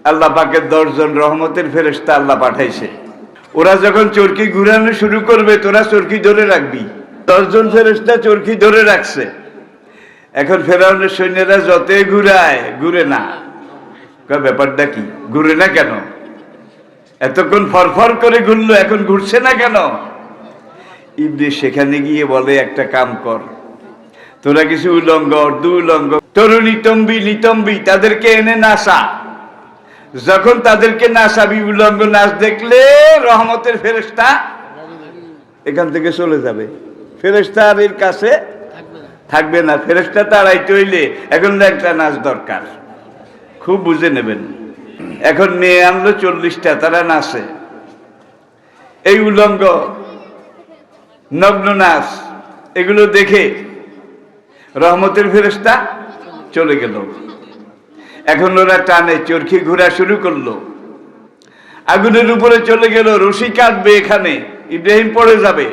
আল্লাহ পাকের 10 জন রহমতের ফেরেশতা আল্লাহ পাঠাইছে। ওরা যখন চরকি ঘুরানো শুরু করবে তোরা চরকি ধরে রাখবি। 10 জন ফেরেশতা চরকি ধরে রাখছে। এখন ফেরাউনের সৈন্যরা যতই ঘুরায় ঘুরে না। ব্যাপারটা কি, ঘুরে না কেন? এতক্ষণ ফরফর করে ঘুরলো, এখন ঘুরছে না কেন? ইবলিস সেখানে গিয়ে বলে, একটা কাম কর, তোরা কিছু উলঙ্গ অর্ধউলঙ্গ তরুণী তম্বি নিতম্বি তাদেরকে এনে নাচা। যখন তাদেরকে নাচাবি, উলঙ্গ নাচ দেখলে রহমতের ফেরেশতা এখান থেকে চলে যাবে। ফেরেশতা আর এর কাছে থাকবে না। ফেরেশতা তাড়াইতে হইলে এখন একটা নাচ দরকার, খুব বুঝে নেবেন। এখন মেয়ে আনলো 40টা, তারা নাচে এই উলঙ্গ নগ্ন নাচ। এগুলো দেখে রহমতের ফেরেশতা চলে গেল। এখন ওরা টানে চরকি ঘোরা শুরু করলো, আগুনের উপরে চলে গেল, রশি কাটবে, এখানে ইব্রাহিম পড়ে যাবে।